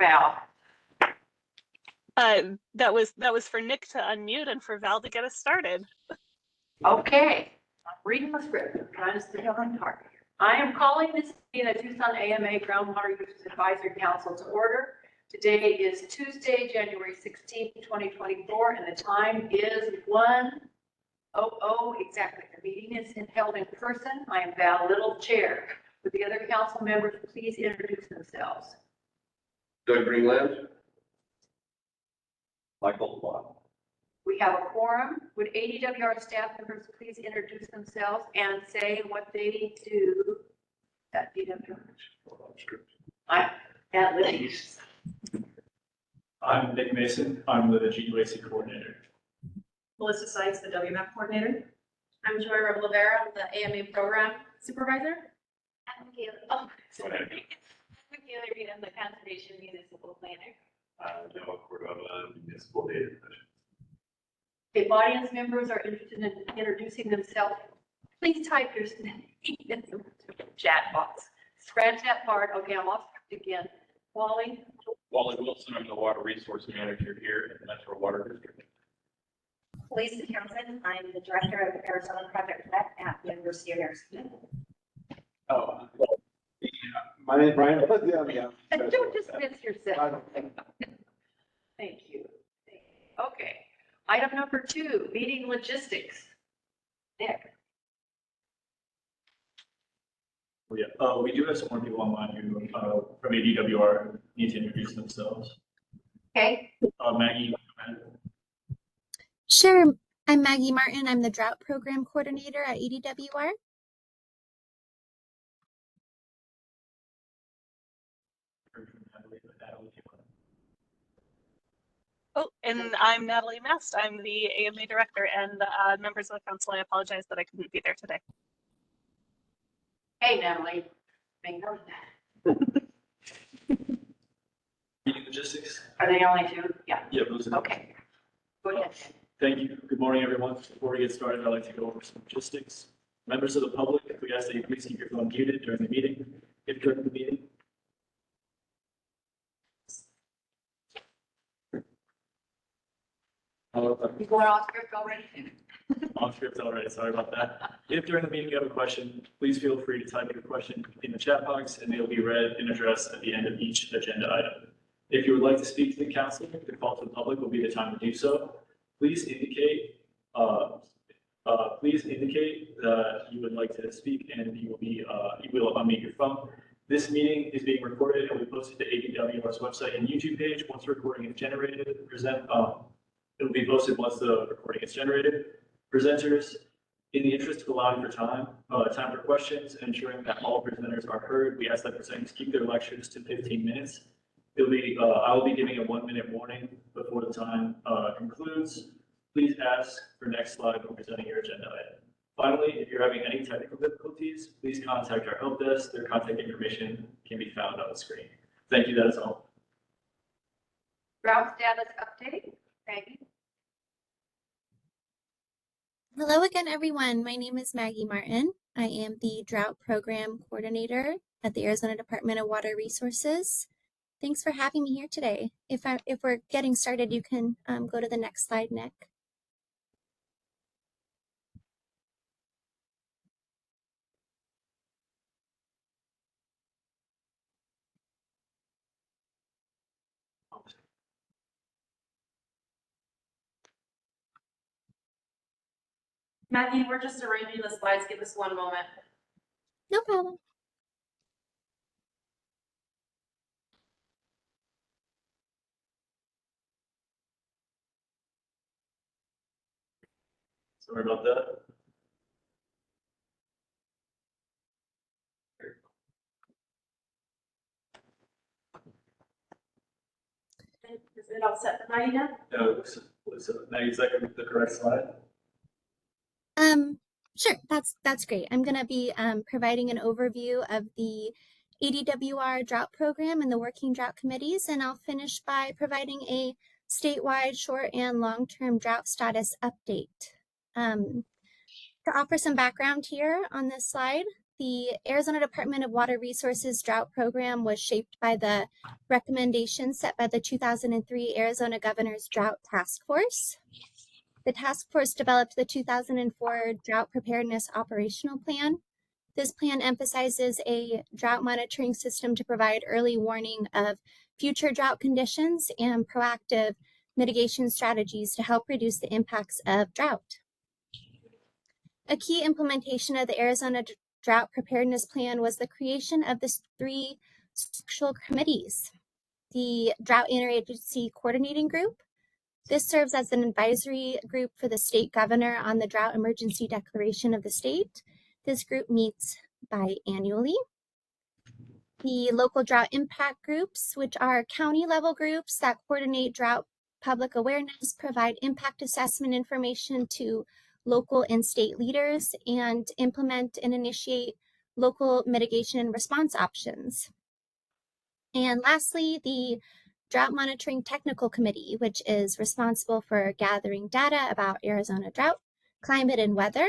Val? That was for Nick to unmute and for Val to get us started. Okay, I'm reading the script. I'm trying to stay on target. I am calling this meeting of Tucson AMA Groundwater Users Advisory Council to order. Today is Tuesday, January 16th, 2024, and the time is 1:00 exactly. The meeting is held in person. I am Val Little, Chair. Would the other council members please introduce themselves? Doug Greenland. Michael Watt. We have a quorum. Would ADWR staff members please introduce themselves and say what they do at DWR? At least. I'm Nick Mason. I'm the GUAC coordinator. Melissa Sykes, the WMAP coordinator. I'm Joy Rivera, I'm the AMA program supervisor. I'm Michaela. Michaela Reed, I'm the conservation municipal planner. Noah Cordova, municipal data commission. If audience members are interested in introducing themselves, please type your name in the chat box. Scratch that part. Okay, I'm off again. Wally? Wally Wilson, I'm the water resource manager here in the Metro Water District. Lisa Townsend, I'm the director of Arizona Project Vet at the University of Arizona. Oh, well, my name is Brian. Don't dismiss yourself. Thank you. Okay. Item number 2, meeting logistics. Nick. Oh, yeah. We do have some more people online who from ADWR need to introduce themselves. Okay. Maggie. Sure. I'm Maggie Martin. I'm the Drought Program Coordinator at ADWR. Oh, and I'm Natalie Mast. I'm the AMA director, and members of the council, I apologize that I couldn't be there today. Hey, Natalie. Make note of that. Meeting logistics. Are they only 2? Yeah. Yeah, those are. Okay. Go ahead. Thank you. Good morning, everyone. Before we get started, I'd like to go over some logistics. Members of the public, we ask that you please keep your phone muted during the meeting. If during the meeting. People are off script already. On script already, sorry about that. If during the meeting you have a question, please feel free to type your question in the chat box and they'll be read and addressed at the end of each agenda item. If you would like to speak to the council, the call to the public will be the time to do so. Please indicate that you would like to speak and you will unmute your phone. This meeting is being recorded and will be posted to ADWR's website and YouTube page. Once the recording is generated, it will be posted once the recording is generated. Presenters, in the interest of allowing for time for questions and ensuring that all presenters are heard, we ask that presenters keep their lectures to 15 minutes. I will be giving a 1-minute warning before the time concludes. Please ask for next slide when presenting your agenda item. Finally, if you're having any technical difficulties, please contact our help desk. Their contact information can be found on the screen. Thank you, that is all. Drought status update. Maggie. Hello again, everyone. My name is Maggie Martin. I am the Drought Program Coordinator at the Arizona Department of Water Resources. Thanks for having me here today. If we're getting started, you can go to the next slide, Nick. Maggie, we're just arranging the slides. Give us 1 moment. No problem. Sorry about that. Is it all set for Maggie now? No, Maggie, is that the correct slide? Sure, that's great. I'm going to be providing an overview of the ADWR drought program and the working drought committees, and I'll finish by providing a statewide short and long-term drought status update. To offer some background here on this slide, the Arizona Department of Water Resources drought program was shaped by the recommendations set by the 2003 Arizona Governor's Drought Task Force. The task force developed the 2004 Drought Preparedness Operational Plan. This plan emphasizes a drought monitoring system to provide early warning of future drought conditions and proactive mitigation strategies to help reduce the impacts of drought. A key implementation of the Arizona Drought Preparedness Plan was the creation of the 3 structural committees. The Drought Interagency Coordinating Group. This serves as an advisory group for the state governor on the drought emergency declaration of the state. This group meets biannually. The local drought impact groups, which are county level groups that coordinate drought public awareness, provide impact assessment information to local and state leaders, and implement and initiate local mitigation and response options. And lastly, the Drought Monitoring Technical Committee, which is responsible for gathering data about Arizona drought, climate, and weather.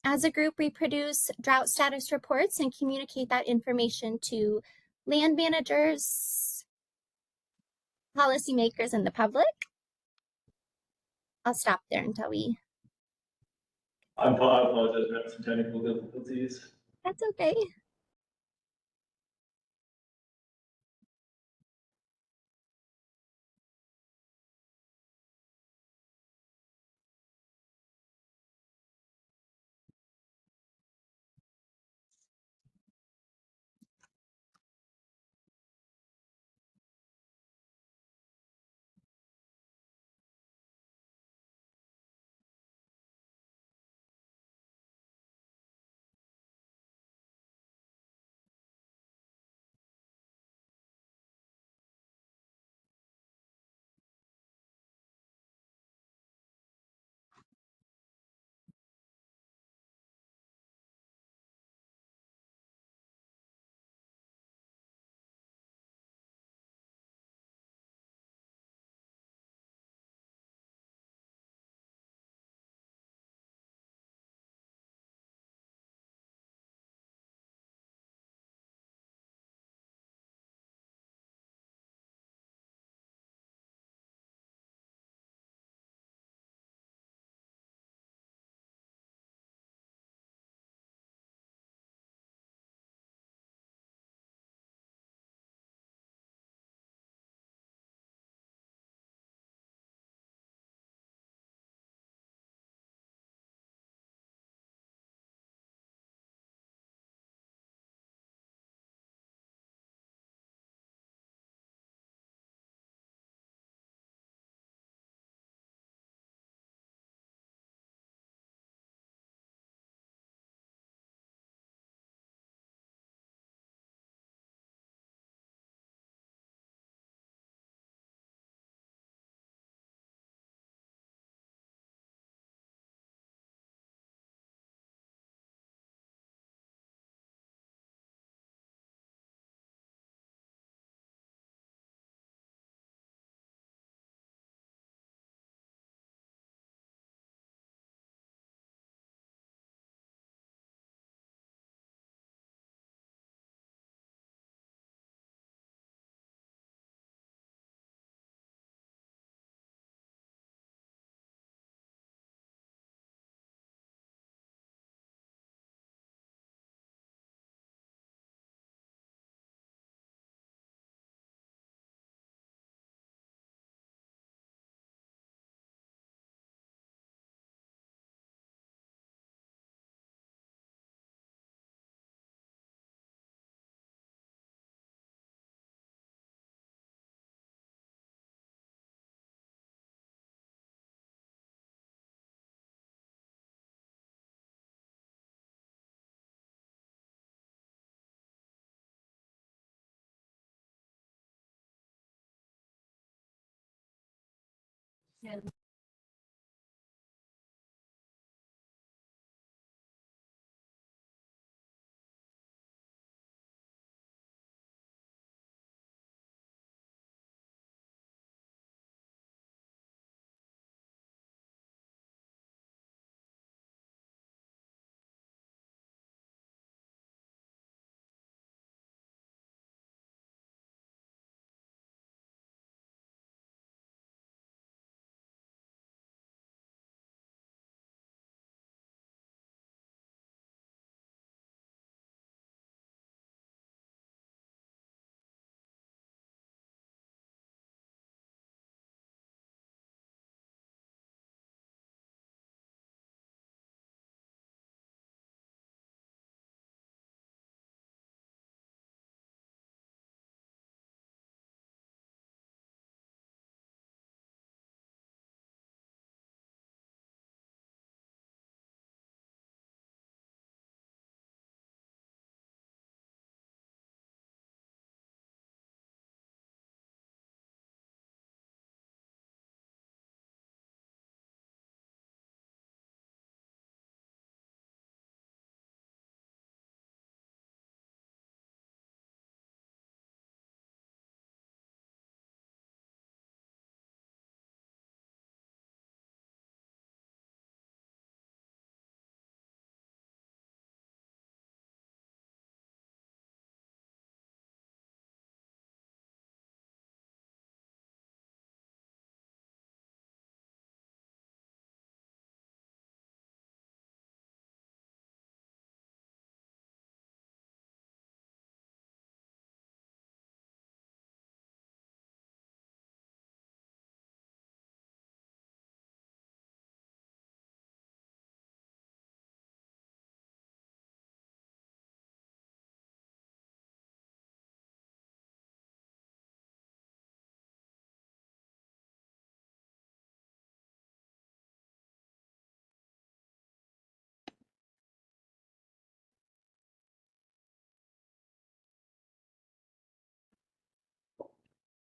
As a group, we produce drought status reports and communicate that information to land managers, policymakers, and the public. I'll stop there until we... I apologize, we're having some technical difficulties. That's okay.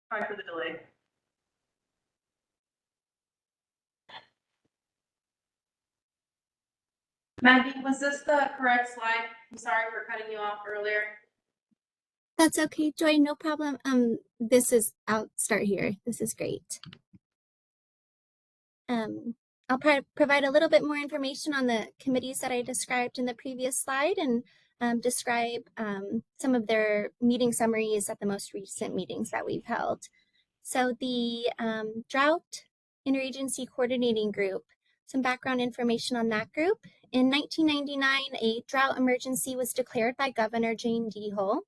Sorry for the delay. Maggie, was this the correct slide? I'm sorry for cutting you off earlier. That's okay, Joy, no problem. I'll start here. This is great. I'll provide a little bit more information on the committees that I described in the previous slide and describe some of their meeting summaries at the most recent meetings that we've held. So the Drought Interagency Coordinating Group, some background information on that group. In 1999, a drought emergency was declared by Governor Jane Dehol,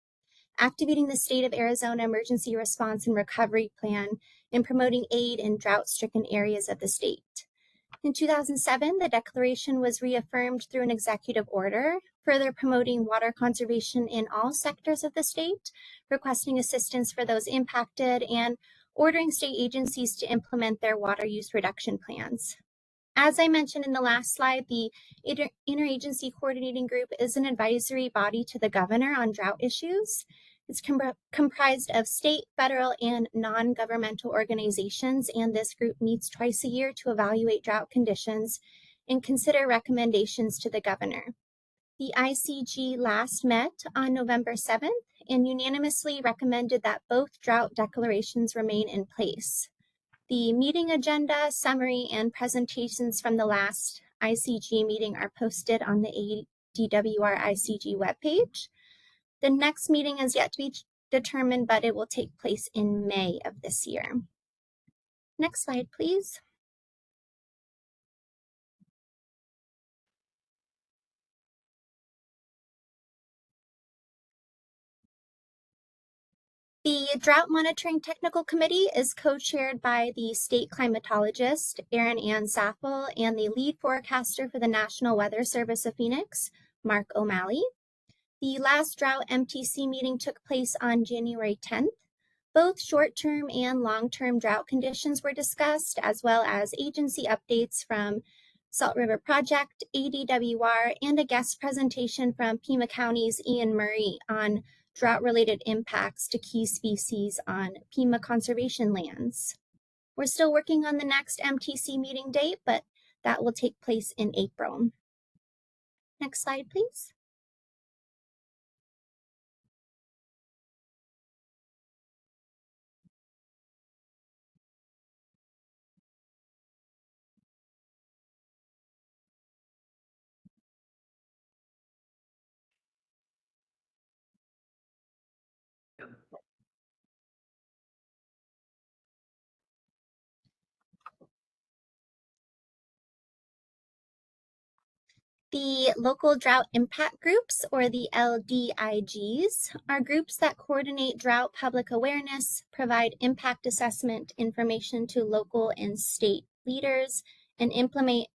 activating the state of Arizona Emergency Response and Recovery Plan and promoting aid in drought-stricken areas of the state. In 2007, the declaration was reaffirmed through an executive order, further promoting water conservation in all sectors of the state, requesting assistance for those impacted, and ordering state agencies to implement their water use reduction plans. As I mentioned in the last slide, the Interagency Coordinating Group is an advisory body to the governor on drought issues. It's comprised of state, federal, and non-governmental organizations, and this group meets twice a year to evaluate drought conditions and consider recommendations to the governor. The ICG last met on November 7th and unanimously recommended that both drought declarations remain in place. The meeting agenda, summary, and presentations from the last ICG meeting are posted on the ADWR ICG webpage. The next meeting is yet to be determined, but it will take place in May of this year. Next slide, please. The Drought Monitoring Technical Committee is co-chaired by the state climatologist, Erin Ann Saffel, and the lead forecaster for the National Weather Service of Phoenix, Mark O'Malley. The last drought MTC meeting took place on January 10th. Both short-term and long-term drought conditions were discussed, as well as agency updates from Salt River Project, ADWR, and a guest presentation from Pima County's Ian Murray on drought-related impacts to key species on Pima conservation lands. We're still working on the next MTC meeting date, but that will take place in April. Next slide, please. The local drought impact groups, or the LDIGs, are groups that coordinate drought public awareness, provide impact assessment information to local and state leaders, and implement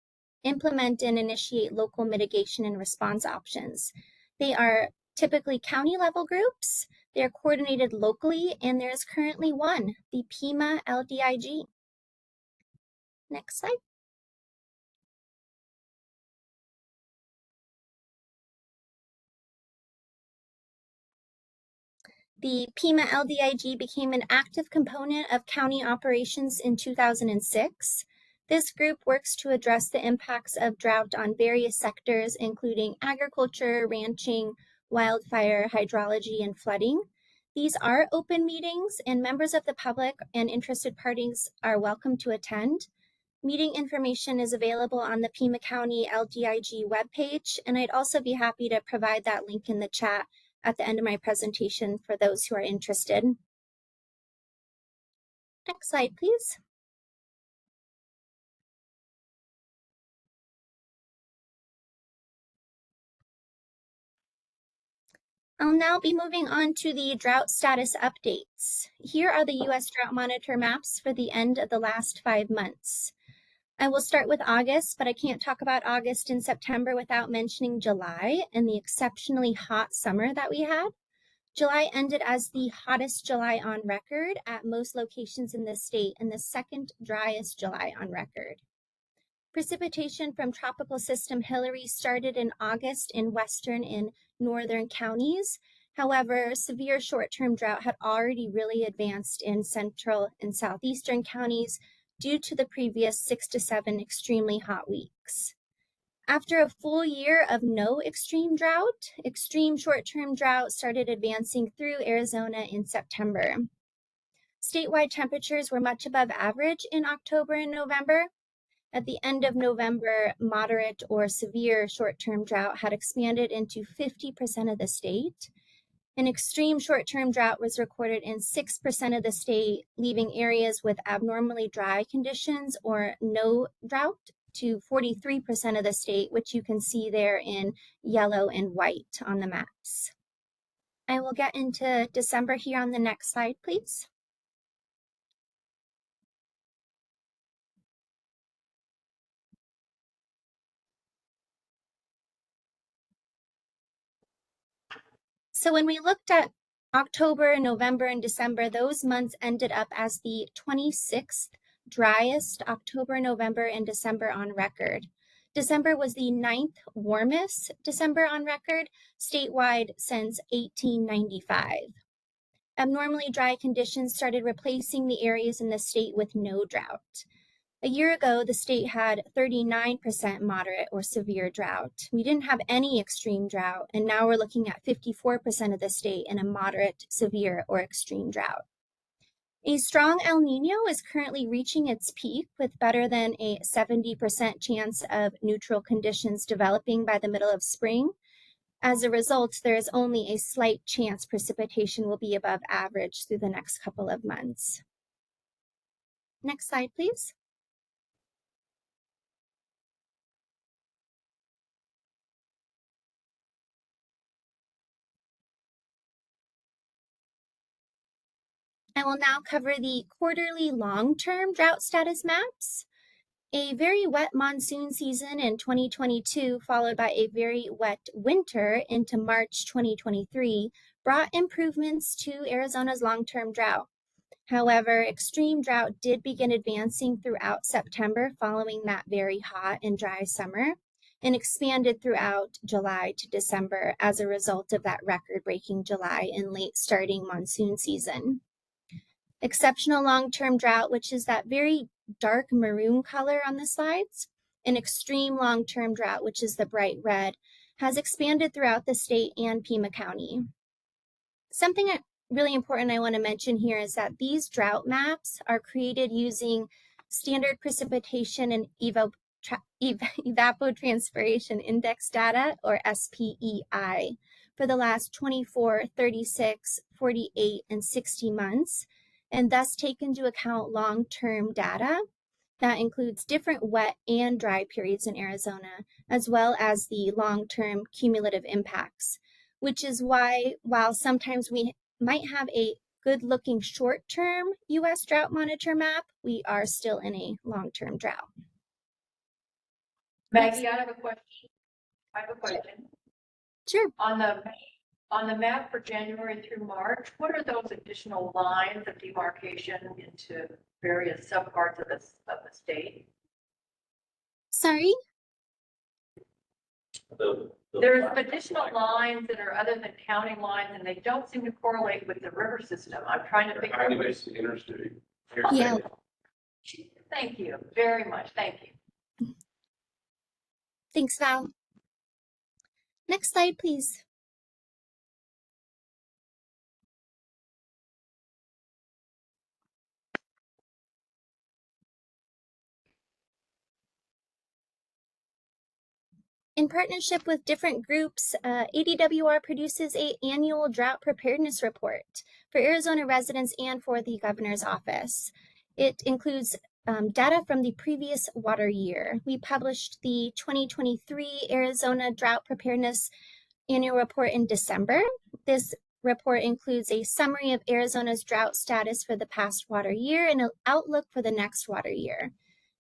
and initiate local mitigation and response options. They are typically county level groups. They are coordinated locally, and there is currently one, the Pima LDIG. Next slide. The Pima LDIG became an active component of county operations in 2006. This group works to address the impacts of drought on various sectors, including agriculture, ranching, wildfire, hydrology, and flooding. These are open meetings, and members of the public and interested parties are welcome to attend. Meeting information is available on the Pima County LDIG webpage, and I'd also be happy to provide that link in the chat at the end of my presentation for those who are interested. Next slide, please. I'll now be moving on to the drought status updates. Here are the U.S. Drought Monitor maps for the end of the last 5 months. I will start with August, but I can't talk about August and September without mentioning July and the exceptionally hot summer that we had. July ended as the hottest July on record at most locations in the state and the second driest July on record. Precipitation from Tropical System Hillary started in August in western and northern counties, However, severe short-term drought had already really advanced in central and southeastern counties due to the previous 6 to 7 extremely hot weeks. After a full year of no extreme drought, extreme short-term drought started advancing through Arizona in September. Statewide temperatures were much above average in October and November. At the end of November, moderate or severe short-term drought had expanded into 50% of the state. An extreme short-term drought was recorded in 6% of the state, leaving areas with abnormally dry conditions or no drought to 43% of the state, which you can see there in yellow and white on the maps. I will get into December here on the next slide, please. So when we looked at October, November, and December, those months ended up as the 26th driest October, November, and December on record. December was the 9th warmest December on record statewide since 1895. Abnormally dry conditions started replacing the areas in the state with no drought. A year ago, the state had 39% moderate or severe drought. We didn't have any extreme drought, and now we're looking at 54% of the state in a moderate, severe, or extreme drought. A strong El Nino is currently reaching its peak with better than a 70% chance of neutral conditions developing by the middle of spring. As a result, there is only a slight chance precipitation will be above average through the next couple of months. Next slide, please. I will now cover the quarterly long-term drought status maps. A very wet monsoon season in 2022, followed by a very wet winter into March 2023, brought improvements to Arizona's long-term drought. However, extreme drought did begin advancing throughout September following that very hot and dry summer, and expanded throughout July to December as a result of that record-breaking July and late starting monsoon season. Exceptional long-term drought, which is that very dark maroon color on the slides, and extreme long-term drought, which is the bright red, has expanded throughout the state and Pima County. Something really important I want to mention here is that these drought maps are created using standard precipitation and evapotranspiration index data, or SPEI, for the last 24, 36, 48, and 60 months, and thus take into account long-term data that includes different wet and dry periods in Arizona, as well as the long-term cumulative impacts, which is why, while sometimes we might have a good-looking short-term U.S. drought monitor map, we are still in a long-term drought. Maggie, I have a question. Sure. On the map for January through March, what are those additional lines of demarcation into various subparts of the state? Sorry? There's additional lines that are other than county lines, and they don't seem to correlate with the river system. I'm trying to figure out. Basically interstate. Yeah. Thank you very much. Thank you. Thanks, Val. Next slide, please. In partnership with different groups, ADWR produces an annual drought preparedness report for Arizona residents and for the governor's office. It includes data from the previous water year. We published the 2023 Arizona Drought Preparedness Annual Report in December. This report includes a summary of Arizona's drought status for the past water year and an outlook for the next water year.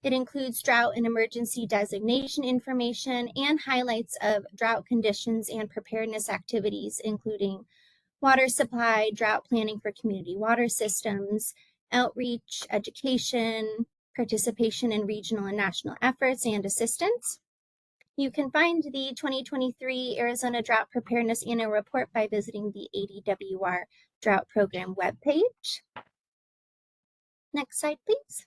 It includes drought and emergency designation information and highlights of drought conditions and preparedness activities, including water supply, drought planning for community water systems, outreach, education, participation in regional and national efforts, and assistance. You can find the 2023 Arizona Drought Preparedness Annual Report by visiting the ADWR Drought Program webpage. Next slide, please.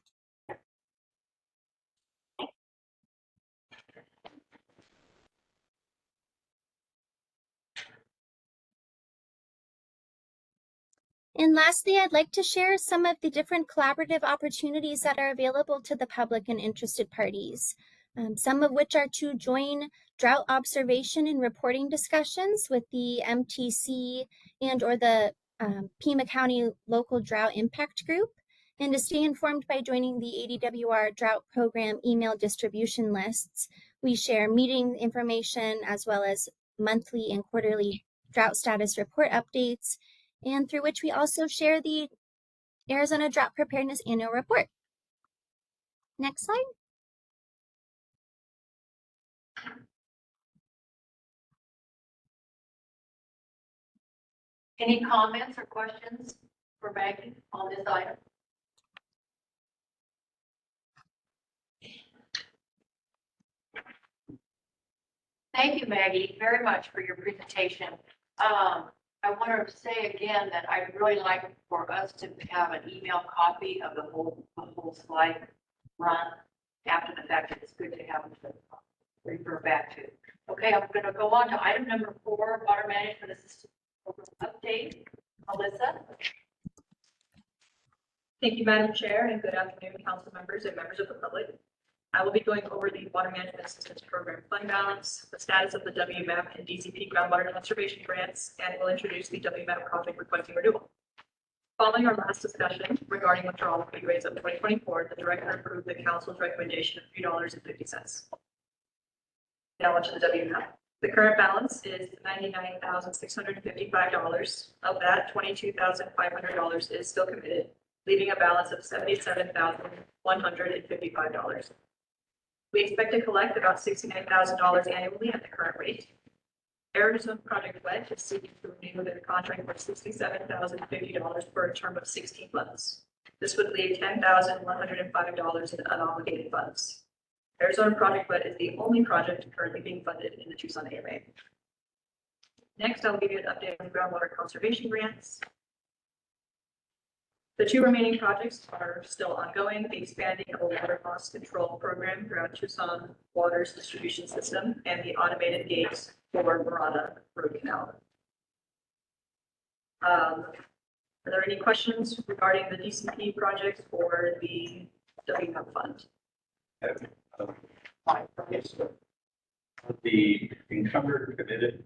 And lastly, I'd like to share some of the different collaborative opportunities that are available to the public and interested parties, some of which are to join drought observation and reporting discussions with the MTC and or the Pima County Local Drought Impact Group, and to stay informed by joining the ADWR Drought Program email distribution lists. We share meeting information as well as monthly and quarterly drought status report updates, and through which we also share the Arizona Drought Preparedness Annual Report. Next slide. Any comments or questions for Maggie on this item? Thank you, Maggie, very much for your presentation. I want to say again that I'd really like for us to have an email copy of the whole slide run after the fact. It's good to have to refer back to. Okay, I'm going to go on to item number 4, Water Management Assistance Program Update. Melissa? Thank you, Madam Chair, and good afternoon, council members and members of the public. I will be going over the Water Management Assistance Program fund balance, the status of the WMAP and DCP groundwater conservation grants, and will introduce the WMAP project requesting renewal. Following our last discussion regarding withdrawal of fee rates of 2024, the director approved the council's recommendation of $3.50. Now on to the WMAP. The current balance is $99,655. Of that, $22,500 is still committed, leaving a balance of $77,155. We expect to collect about $69,000 annually at the current rate. Arizona Project WET is seeking to renew their contract for $67,050 for a term of 16 months. This would leave $10,105 in unobligated funds. Arizona Project WET is the only project currently being funded in the Tucson AMA. Next, I'll give you an update on groundwater conservation grants. The 2 remaining projects are still ongoing: the expanding of a water loss control program throughout Tucson Water's distribution system and the automated gates for Marana Road Canal. Are there any questions regarding the DCP projects or the WMAP fund? The encumbered committed,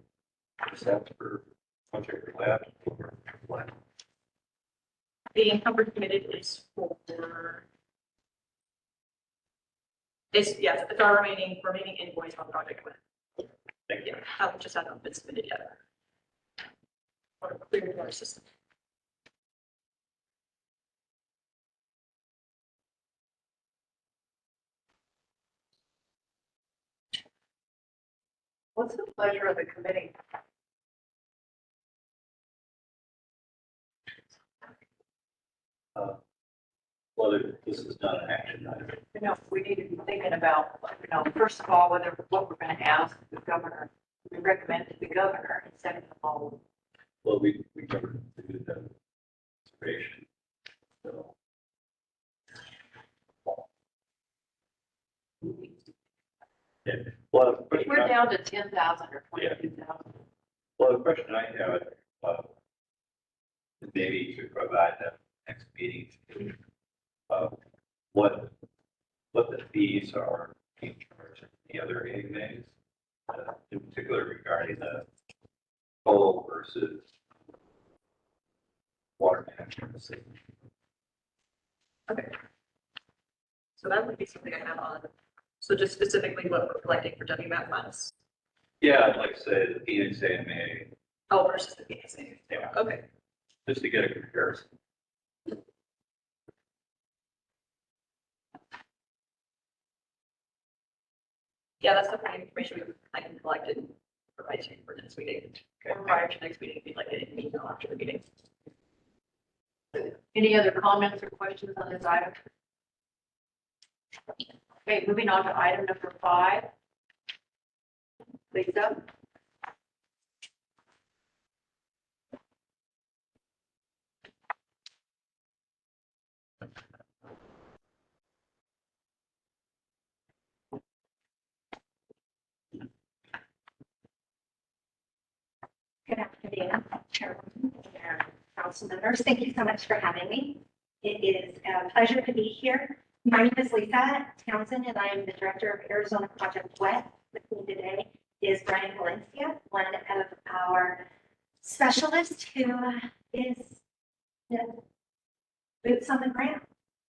is that for project lab or what? The encumbered committed is for, yes, it's our remaining invoice on project one. Thank you. Yeah, just haven't been submitted yet. Or cleared our system. What's the pleasure of the committee? Well, this is not an action item. We need to be thinking about, first of all, what we're going to ask the governor. We recommend to the governor, and second of all, Well, we covered the conservation. So. Yeah. Well, the question we're down to 10,000 or 22,000. Well, the question I have is maybe to provide the next meeting, what the fees are being charged in the other AMAs, in particular regarding the toll versus water management system. Okay. So that would be something I have on. So just specifically what we're collecting for WMAP funds. Yeah, I'd like to say the Phoenix AMA. Oh, versus the PSA. Yeah. Okay. Just to get a comparison. Yeah, that's the kind of information I can collect and provide to you for next meeting. Or prior to next meeting, if you'd like an email after the meeting. Any other comments or questions on this item? Okay, moving on to item number 5. Lisa? Good afternoon, Chairwoman and council members. Thank you so much for having me. It is a pleasure to be here. My name is Lisa Townsend, and I am the Director of Arizona Project GUAC. With me today is Brian Valencia, one of our specialists who is the boots on the ground.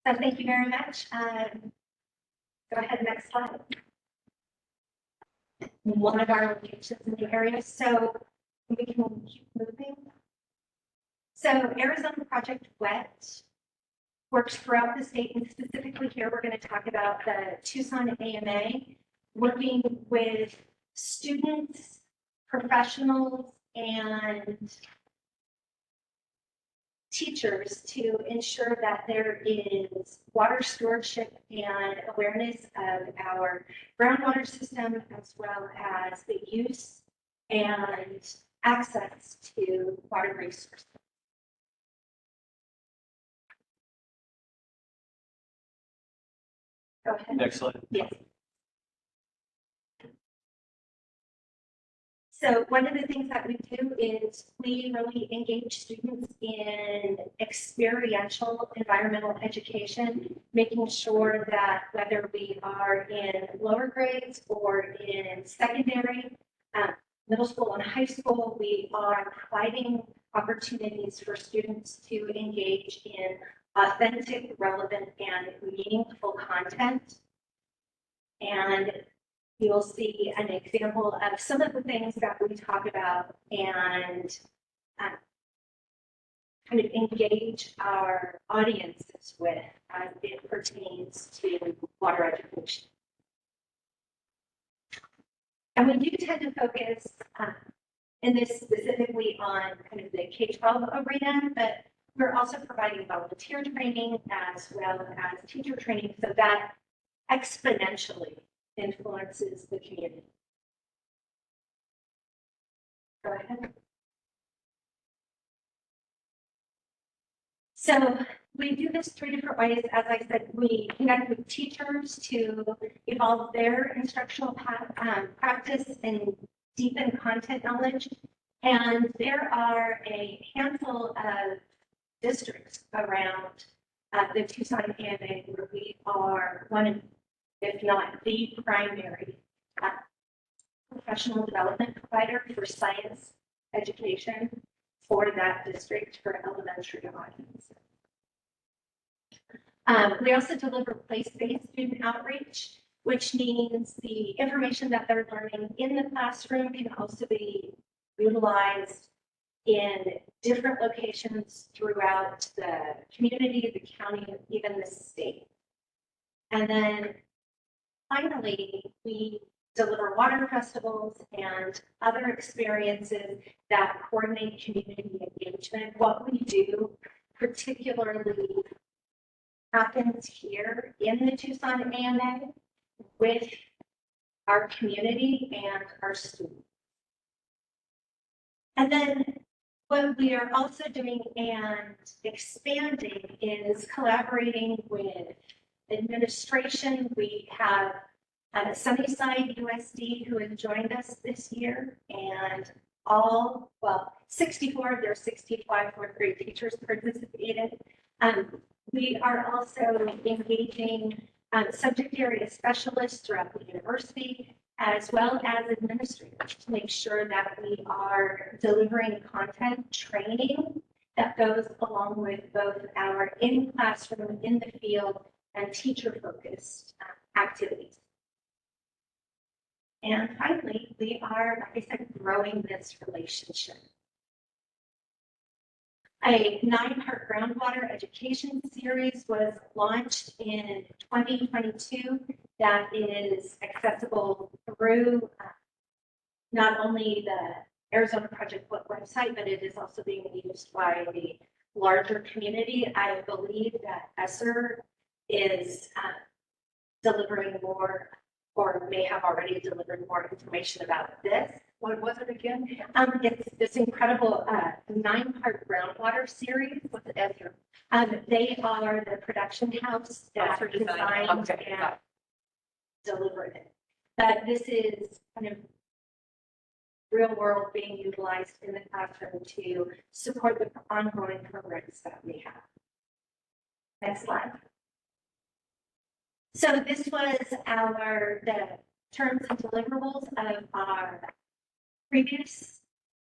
So thank you very much. Go ahead, next slide. One of our locations in the area. So we can keep moving. So Arizona Project GUAC works throughout the state, and specifically here, we're going to talk about the Tucson AMA, working with students, professionals, and teachers to ensure that there is water stewardship and awareness of our groundwater system, as well as the use and access to water resources. Go ahead. Next slide. Yes. So one of the things that we do is we really engage students in experiential environmental education, making sure that whether we are in lower grades or in secondary, middle school and high school, we are providing opportunities for students to engage in authentic, relevant, and meaningful content. And you'll see an example of some of the things that we talk about and kind of engage our audiences with as it pertains to water education. And we do tend to focus in this specifically on kind of the K-12 arena, but we're also providing volunteer training as well as teacher training, so that exponentially influences the community. Go ahead. So we do this 3 different ways. As I said, we connect with teachers to evolve their instructional practice and deepen content knowledge. And there are a handful of districts around the Tucson AMA where we are one of, if not the primary professional development provider for science education for that district for elementary audience. We also deliver place-based student outreach, which means the information that they're learning in the classroom can also be utilized in different locations throughout the community, the county, even the state. And then finally, we deliver water festivals and other experiences that coordinate community engagement. What we do particularly happens here in the Tucson AMA with our community and our students. And then what we are also doing and expanding is collaborating with administration. We have Sunnyside USD who has joined us this year, and 64 of their 65 fourth grade teachers participated. We are also engaging subject area specialists throughout the university, as well as administrators, to make sure that we are delivering content training that goes along with both our in-classroom, in the field, and teacher-focused activities. And finally, we are, like I said, growing this relationship. A 9-part groundwater education series was launched in 2022 that is accessible through not only the Arizona Project website, but it is also being used by the larger community. I believe that ESSER is delivering more or may have already delivered more information about this. What was it again? It's this incredible 9-part groundwater series. What's the answer? They are the production house that for design. designed Okay, and delivered it. But this is kind of real world being utilized in the classroom to support the ongoing programs that we have. Next slide. So this was the terms and deliverables of our previous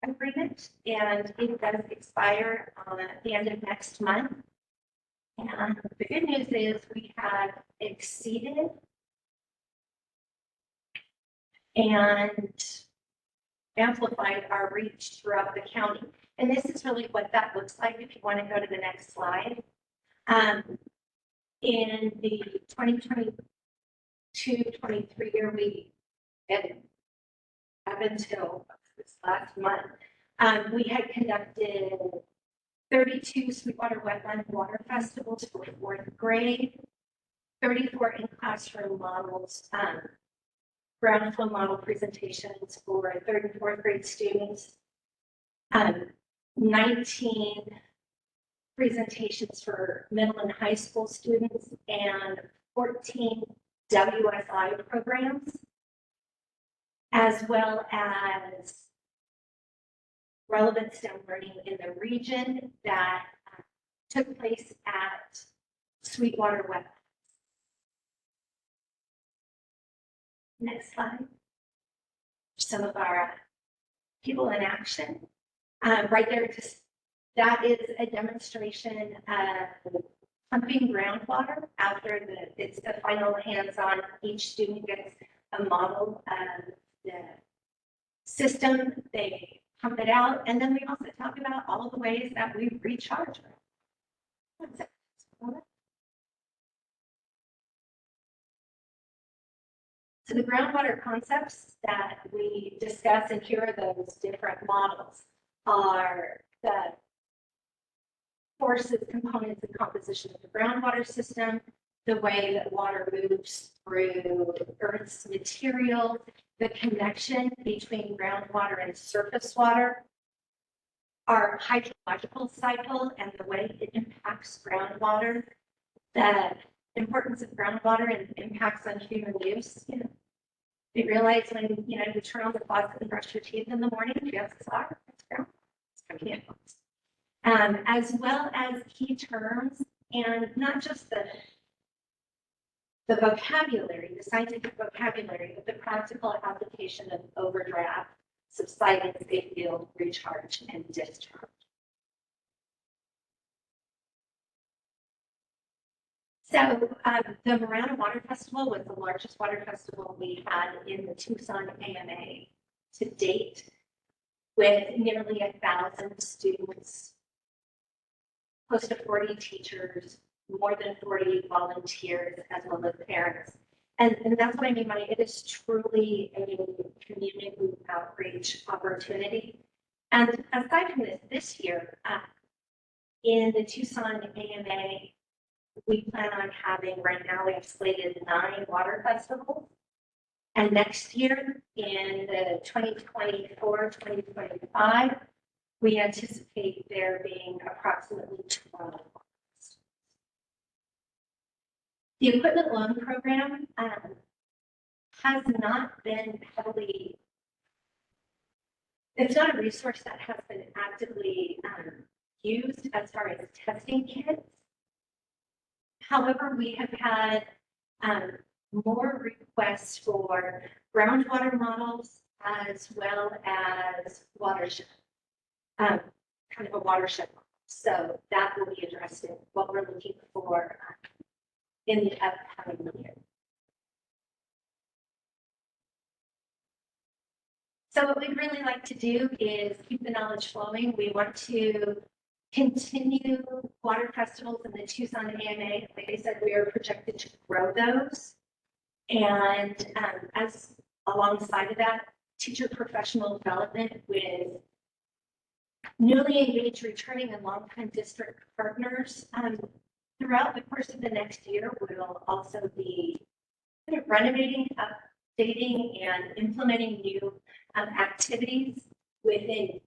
agreement, and it does expire at the end of next month. And the good news is we have exceeded and amplified our reach throughout the county. And this is really what that looks like if you want to go to the next slide. In the 2022-23 year, up until this last month, we had conducted 32 Sweetwater Wetland Water Festivals for 4th grade, 34 in-classroom models, ground flow model presentations for 3rd and 4th grade students, 19 presentations for middle and high school students, and 14 WSI programs, as well as relevant STEM learning in the region that took place at Sweetwater Wetlands. Next slide. Some of our people in action. Right there, that is a demonstration of pumping groundwater after it's the final hands-on. Each student gets a model of the system. They pump it out, and then we also talk about all the ways that we recharge. So the groundwater concepts that we discuss, and here are those different models, are the forces, components, and composition of the groundwater system, the way that water moves through Earth's material, the connection between groundwater and surface water, our hydrological cycle and the way it impacts groundwater, the importance of groundwater and impacts on human use. You realize when you turn on the faucet and brush your teeth in the morning, chances are it's ground. It's going to as well as key terms, and not just the vocabulary, the scientific vocabulary, but the practical application of overdraft, subsidence, safe field, recharge, and discharge. So the Marana Water Festival was the largest water festival we had in the Tucson AMA to date, with nearly 1,000 students, close to 40 teachers, more than 40 volunteers, as well as parents. And that's what I mean by it is truly a community outreach opportunity. And aside from this year, in the Tucson AMA, we plan on having, right now we have slated 9 water festivals. And next year, in the 2024-2025, we anticipate there being approximately 12. The equipment loan program has not been heavily, it's not a resource that has been actively used as far as testing kits. However, we have had more requests for groundwater models as well as watershed, kind of a watershed. So that will be addressed in what we're looking for in the upcoming year. So what we'd really like to do is keep the knowledge flowing. We want to continue water festivals in the Tucson AMA. Like I said, we are projected to grow those. And as alongside of that, teacher professional development with newly engaged, returning, and longtime district partners. Throughout the course of the next year, we'll also be kind of renovating up updating and implementing new activities within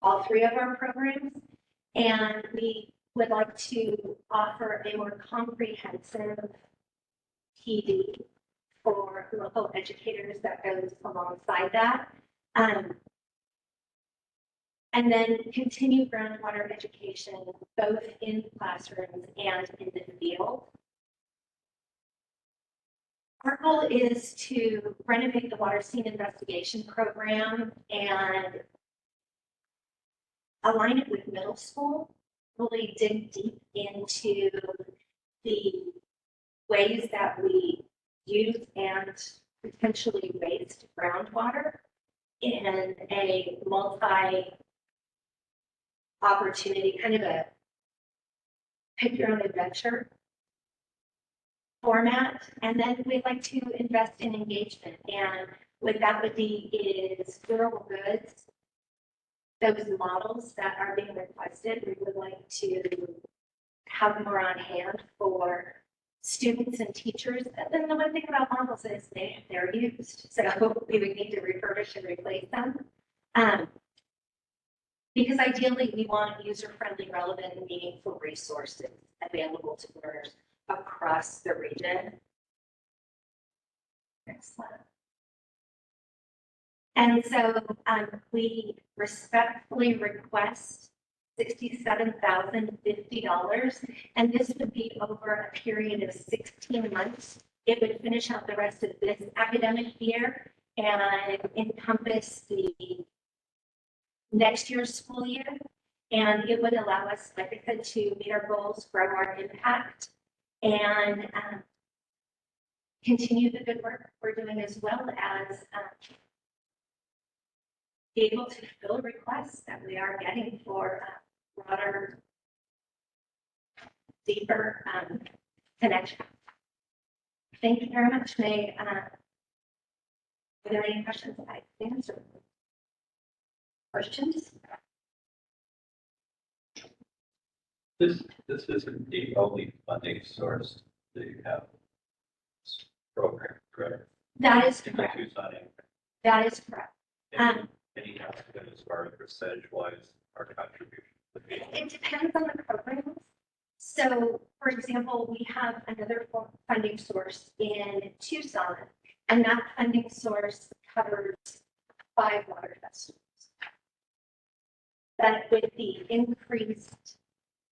all three of our programs. And we would like to offer a more comprehensive PD for local educators that goes alongside that. And then continue groundwater education, both in classrooms and in the field. Our goal is to renovate the water scene investigation program and align it with middle school, really dig deep into the ways that we use and potentially waste groundwater in a multi-opportunity, kind of a pick your own adventure format. And then we'd like to invest in engagement. And what that would be is durable goods, those models that are being requested. We would like to have more on hand for students and teachers. And then the one thing about models is they're used. So we would need to refurbish and replace them. Because ideally we want user-friendly, relevant, and meaningful resources available to learners across the region. Next slide. And so we respectfully request $67,050, and this would be over a period of 16 months. It would finish out the rest of this academic year and encompass the next year's school year. And it would allow us, like I said, to meet our goals, grow our impact, and continue the good work we're doing, as well as be able to fill requests that we are getting for broader, deeper connection. Thank you very much. Are there any questions I can answer? Questions? This isn't the only funding source that you have this program, correct? That is In the correct. Tucson area. That is correct. Any estimate as far as percentage-wise, our contribution would be? It depends on the programs. So, for example, we have another funding source in Tucson, and that funding source covers 5 water festivals. But with the increased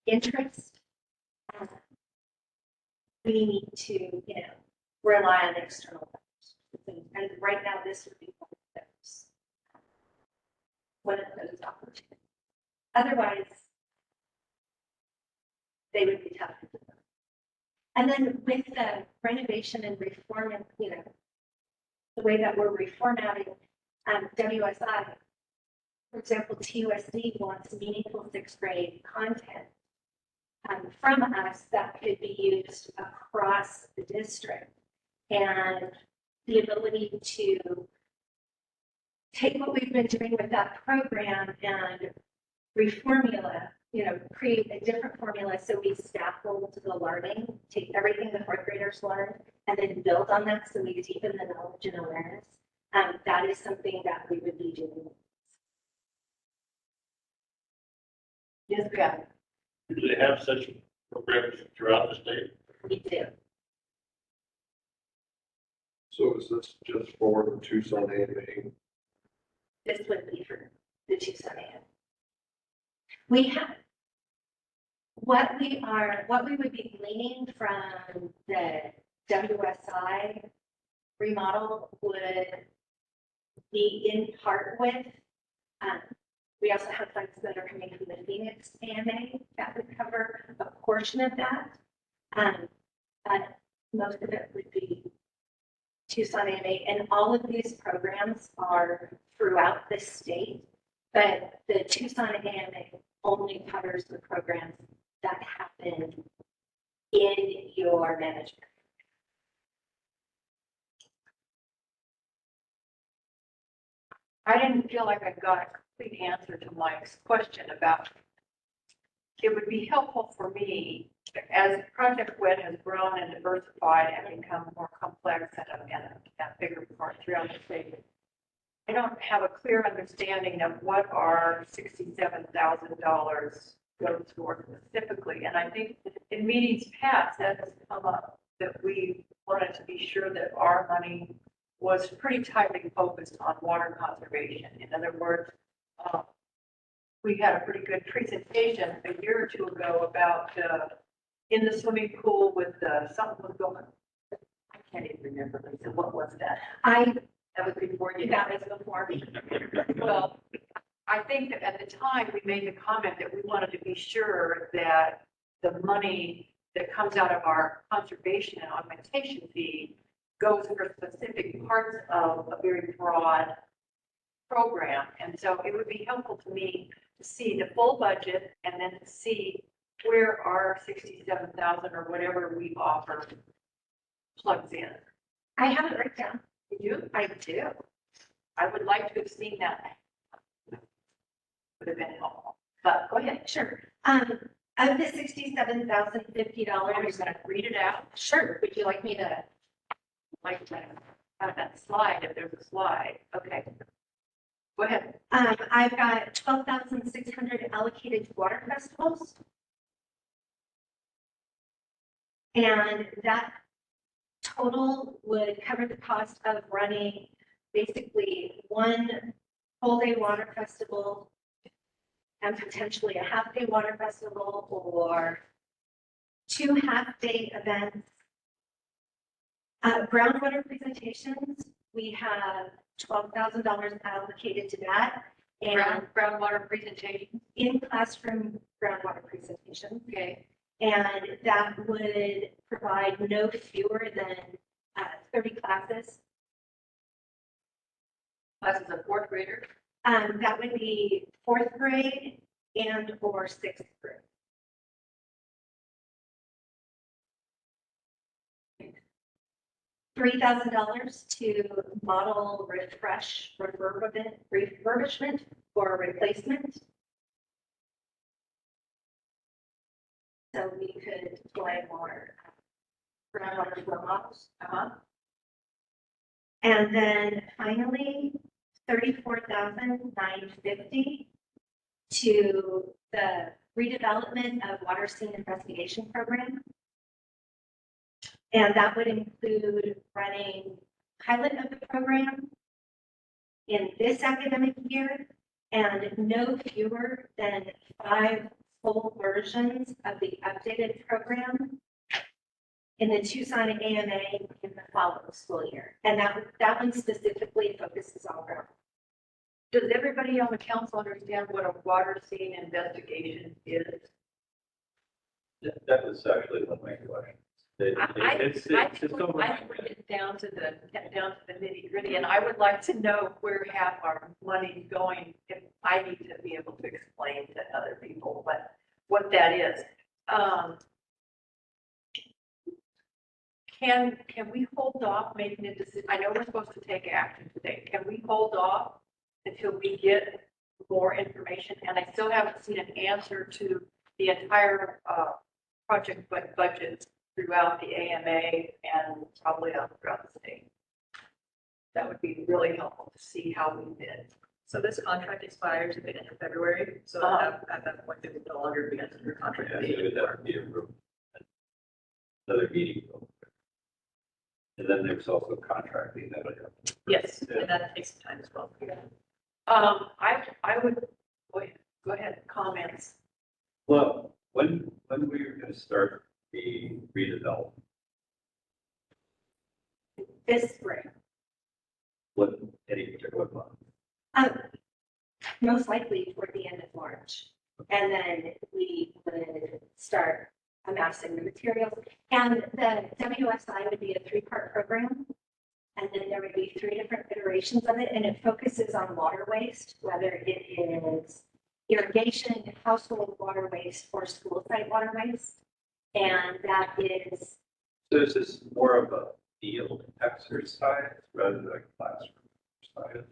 interest, we need to, rely on external funders. And right now, this would be one of those opportunities. Otherwise, they would be tough to do. And then with the renovation and reform, and the way that we're reformatting WSI, for example, TUSD wants meaningful 6th grade content from us that could be used across the district, and the ability to take what we've been doing with that program and reformula, create a different formula so we scaffold the learning, take everything the 4th graders learn, and then build on that so we deepen the knowledge and awareness. That is something that we would be doing. Yes, we are. Do they have such programs throughout the state? We do. So is this just for the Tucson AMA? This would be for the Tucson AM. We have what we would be gleaning from the WSI remodel would be in part with. We also have funds that are coming from the Phoenix AMA that would cover a portion of that. But most of it would be Tucson AMA, and all of these programs are throughout the state, but the Tucson AMA only covers the programs that happen in your management. I didn't feel like I got a complete answer to Mike's question about it would be helpful for me, as Project WED has grown and diversified and become more complex and a bigger part throughout the state. I don't have a clear understanding of what our $67,000 goes for specifically. And I think in meetings past, that has come up, that we wanted to be sure that our money was pretty tightly focused on water conservation. In other words, we had a pretty good presentation a year or two ago about in the swimming pool with something was going. I can't even remember, Lisa, what was that? That was before you. That was before me. Well, I think that at the time, we made the comment that we wanted to be sure that the money that comes out of our conservation and augmentation fee goes for specific parts of a very broad program. And so it would be helpful to me to see the full budget and then to see where our 67,000 or whatever we offer plugs in. I have it right down. Did you? I do. I would like to have seen that. Would have been helpful, but go ahead. Sure. Of the $67,050, Are you going to read it out? sure. Would you like me to, have that slide, if there's a slide? Okay. Go ahead. I've got 12,600 allocated to water festivals. And that total would cover the cost of running basically one full day water festival and potentially a half day water festival or 2 half-day events. Groundwater presentations, we have $12,000 allocated to that. And Groundwater presentation. in classroom groundwater presentations. Okay. And that would provide no fewer than 30 classes. Classes of fourth graders. That would be 4th grade and or 6th grade. $3,000 to model refresh refurbishment or replacement. So we could deploy more groundwater flow models. And then finally, $34,950 to the redevelopment of water scene investigation program. And that would include running pilot of the program in this academic year and no fewer than 5 full versions of the updated program in the Tucson AMA in the following school year. And that one specifically focuses on ground. Does everybody on the council understand what a water scene investigation is? That was actually one of my questions. It's over. I bring it down to the nitty gritty, and I would like to know where half our money's going, if I need to be able to explain to other people what that is. Can we hold off making a decision? I know we're supposed to take action today. Can we hold off until we get more information? And I still haven't seen an answer to the entire project budget throughout the AMA and probably throughout the state. That would be really helpful to see how we did. So this contract expires at the end of February, so at that point, they would no longer be under your contract. Yeah, so it would have to be approved. Another meeting. And then there's also contracting that would happen. Yes, and that takes some time as well. I would, go ahead, comments. Well, when we were going to start the redevelopment, This spring, what, any particular month? most likely toward the end of March. And then we would start amassing the materials. And the WSI would be a 3-part program. And then there would be 3 different iterations of it. And it focuses on water waste, whether it is irrigation, household water waste, or school site water waste. And that is. So is this more of a field exercise rather than a classroom exercise?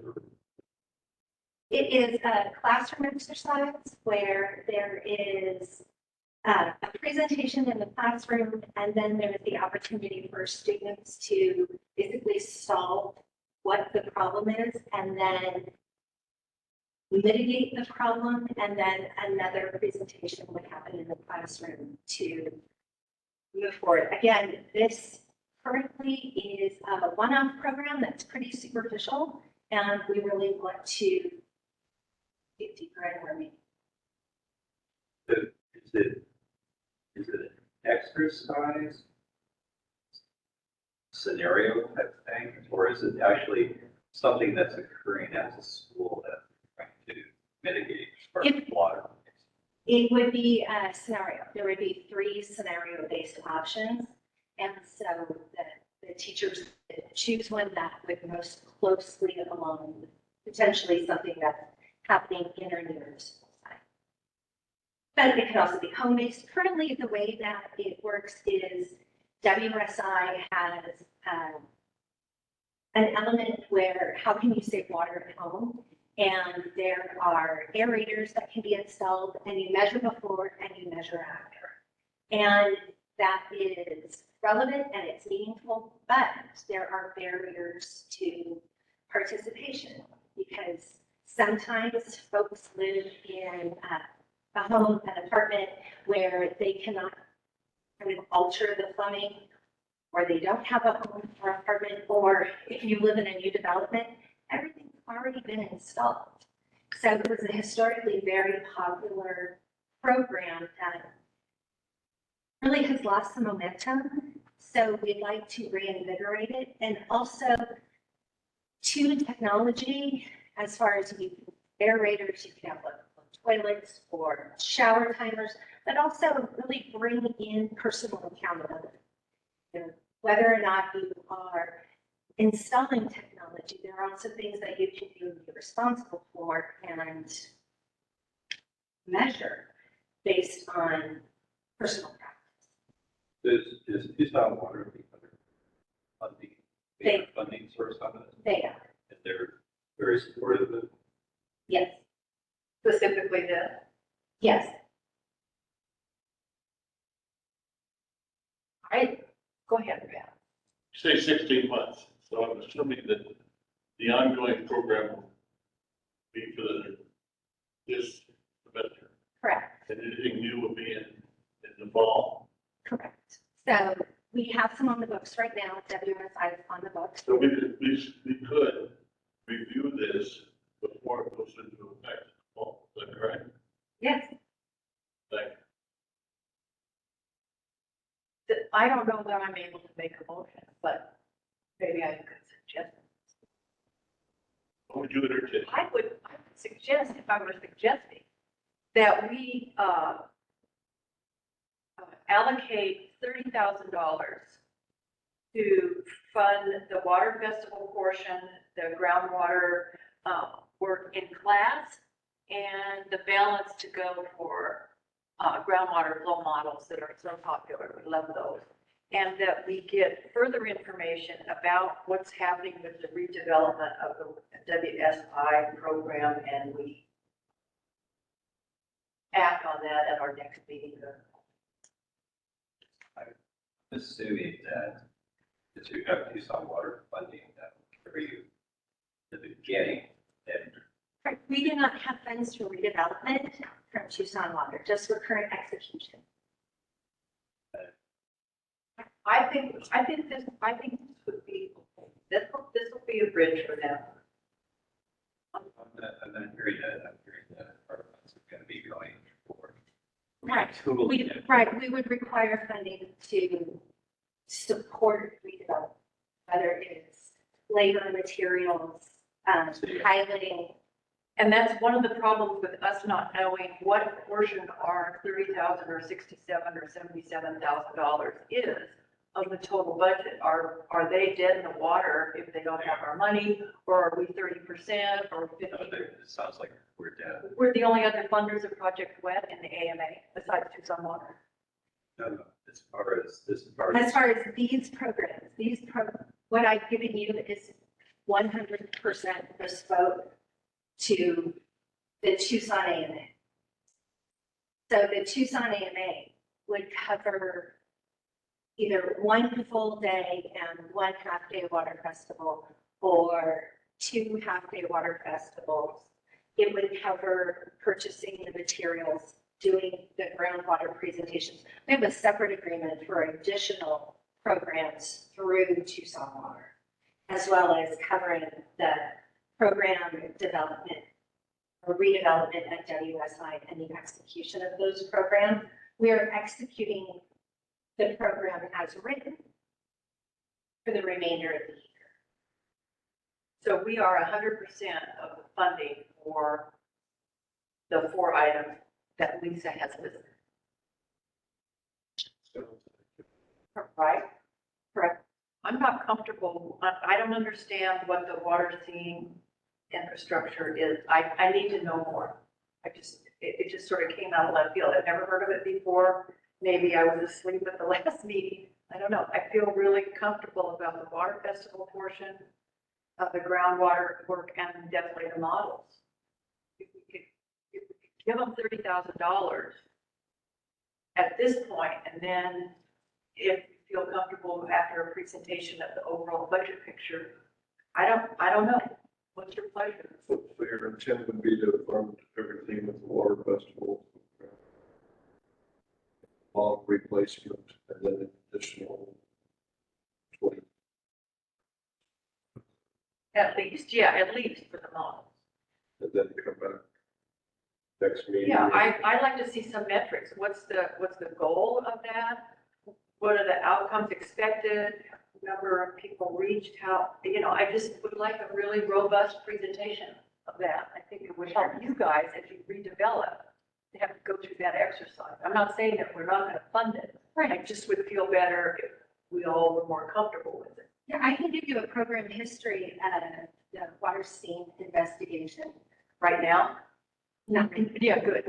It is a classroom exercise where there is a presentation in the classroom, and then there's the opportunity for students to basically solve what the problem is, and then mitigate the problem, and then another presentation would happen in the classroom to move forward. Again, this currently is a one-off program that's pretty superficial, and we really want to get deeper in learning. Is it an exercise scenario type thing, or is it actually something that's occurring at the school that we're trying to mitigate spark water? It would be a scenario. There would be 3 scenario-based options, and so the teachers choose one that would most closely align with potentially something that's happening in or near the school site. But it can also be home-based. Currently, the way that it works is WSI has an element where how can you save water at home? And there are aerators that can be installed, and you measure before and you measure after. And that is relevant and it's meaningful, but there are barriers to participation because sometimes folks live in a home, an apartment where they cannot kind of alter the plumbing, or they don't have a home or apartment, or if you live in a new development, everything's already been installed. So it was a historically very popular program that really has lost some momentum. So we'd like to reinvigorate it, and also to technology as far as you can aerators, you can have like toilets or shower timers, but also really bring in personal accountability. You know, whether or not you are installing technology, there are also things that you can do and be responsible for and measure based on personal practice. Is Tucson Water the other funding source on it? They are, And they're very supportive of it? yes, Specifically the, yes. go ahead, Brad. Say 16 months, so I'm assuming that the ongoing program will be for this semester. Correct. And anything new will be in the fall. Correct. So we have some on the books right now. WSI is on the books. So we could review this before it goes into effect. Well, is that correct? Yes. Thank I don't know that I'm able to make a motion, but maybe I could suggest. What would you entertain? I would suggest, if I were suggesting, that we allocate $30,000 to fund the water festival portion, the groundwater work in class, and the balance to go for groundwater flow models that are so popular. We love those. And that we get further information about what's happening with the redevelopment of the WSI program, and we act on that at our next meeting. I'm assuming that you have Tucson Water funding that will carry you to the beginning. And Right. We do not have funds for redevelopment from Tucson Water, just for current execution. I think this would be, this will be a bridge for them. I'm not hearing that. I'm hearing that our funds are going to be going forward. Right. Totally. We would require funding to support redevelopment, whether it's labor, materials, piloting. And that's one of the problems with us not knowing what portion our $30,000 or $67,000 or $77,000 is of the total budget. Are they dead in the water if they don't have our money, or are we 30% or 50%? It sounds like we're dead. We're the only other funders of Project WET in the AMA besides Tucson Water. No, as far as As far as these programs, what I've given you is 100% bespoke to the Tucson AMA. So the Tucson AMA would cover either one full day and one half-day water festival, or 2 half-day water festivals. It would cover purchasing the materials, doing the groundwater presentations. We have a separate agreement for additional programs through Tucson Water, as well as covering the program development or redevelopment at WSI and the execution of those programs. We are executing the program as written for the remainder of the year. So we are 100% of the funding for the 4 items that Lisa has listed, right? Correct. I'm not comfortable, I don't understand what the water scene infrastructure is. I need to know more. It just sort of came out of left field. I've never heard of it before. Maybe I was asleep at the last meeting. I don't know. I feel really comfortable about the water festival portion of the groundwater work and definitely the models. If we could give them $30,000 at this point, and then if you feel comfortable after a presentation of the overall budget picture, I don't know. What's your pleasure? So your intent would be to fund everything with the water festival, log replacement, and then additional 20. At least, yeah, at least for the models. And then come back next meeting. Yeah, I'd like to see some metrics. What's the goal of that? What are the outcomes expected? Number of people reached, how, I just would like a really robust presentation of that. I think it would help you guys as you redevelop to have to go through that exercise. I'm not saying that we're not going to fund it. Right. I just would feel better if we all were more comfortable with it. Yeah, I can give you a program history of the water scene investigation. Right now? No, Yeah, good.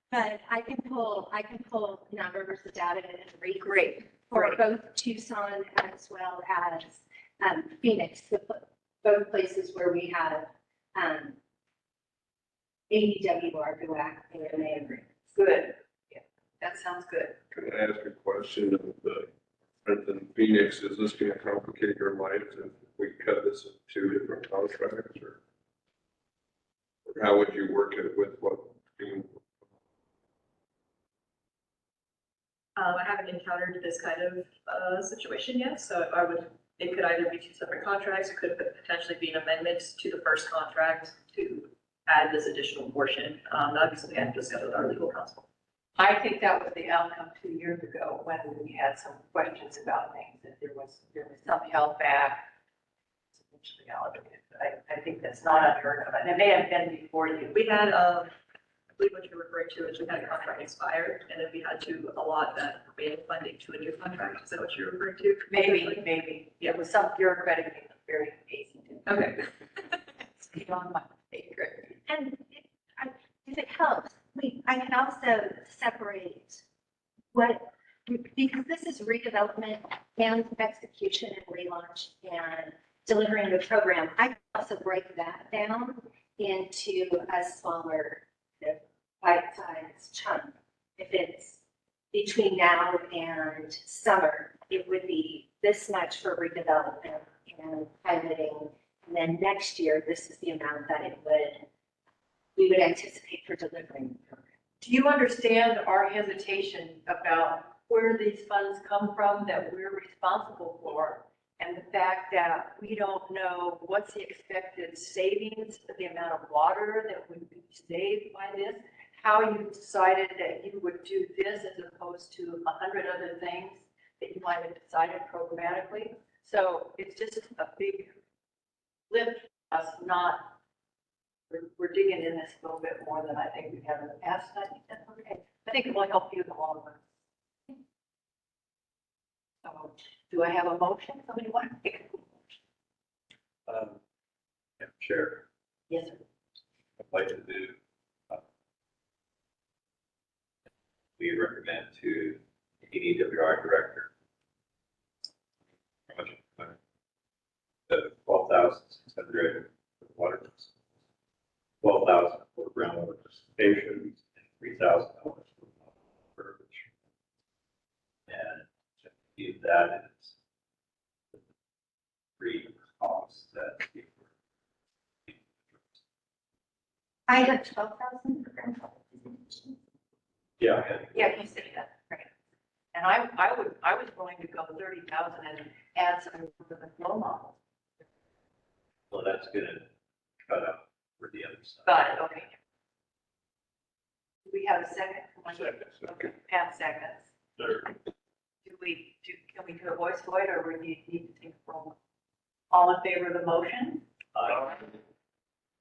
but I can pull numbers, data, and read Great. for both Tucson as well as Phoenix, both places where we have AEWR, GUAC, and AMA agreements. Good. Yeah, that sounds good. Can I ask a question of the, in Phoenix, is this going to complicate your life if we cut this into 2 different contracts, or how would you work it with what being? I haven't encountered this kind of situation yet, so it could either be 2 separate contracts, it could potentially be an amendment to the first contract to add this additional portion. That'd be something I've discussed with our legal counsel. I think that was the outcome 2 years ago when we had some questions about things, that there was some held back. It's eventually allocated, but I think that's not unheard of, and it may have been before you. We had, I believe what you're referring to is we had a contract expire, and then we had to allot that remaining funding to a new contract. Is that what you're referring to? Maybe. Yeah, it was some bureaucratic thing, very easy. Okay. It's beyond my pay grade. And if it helps, I can also separate because this is redevelopment and execution and relaunch and delivering the program. I can also break that down into a smaller bite-sized chunk. If it's between now and summer, it would be this much for redevelopment and piloting. And then next year, this is the amount that we would anticipate for delivering the program. Do you understand our hesitation about where these funds come from that we're responsible for? And the fact that we don't know what's the expected savings, the amount of water that would be saved by this, how you decided that you would do this as opposed to 100 other things that you might have decided programmatically. So it's just a big lift for us, we're digging in this a little bit more than I think we have in the past. I think that's okay. I think it will help you in the long run. So, do I have a motion? Somebody want to make a motion? Chair, Yes, sir. I'd like to do, we recommend to the EWR director the 12,600 water, 12,000 for groundwater precipitation, $3,000 for and if that is the free costs that people. I got 12,000 for grandfather. Yeah. Yeah, you say that, right. And I was willing to go 30,000 and add some to the flow model. Well, that's gonna cut out for the other side. Got it, okay. Do we have a second? Second. Okay, Pat seconds. Third. Can we do a voice vote or we need to take a roll? All in favor of the motion?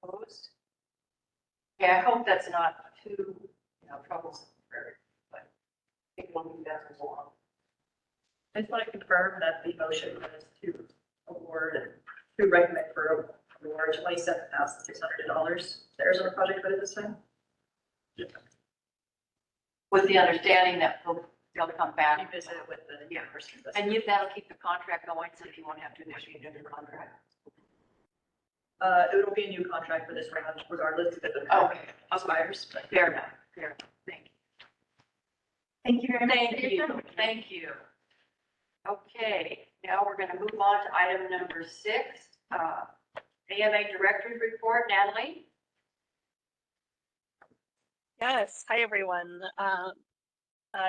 Opposed? Yeah, I hope that's not too, troublesome for everybody, but I think we'll move that along. I just want to confirm that the motion was to award, to recommend for award $27,600 to Arizona Project Budget this time. With the understanding that they'll come back. Revisit it with the university. And that'll keep the contract going, so you won't have to initiate a new contract. It will be a new contract for this round regardless because the Okay, expires. But fair enough, thank you. Thank you very much. Thank you. Okay, now we're gonna move on to item number 6, AMA Director's Report, Natalie. Yes, hi everyone.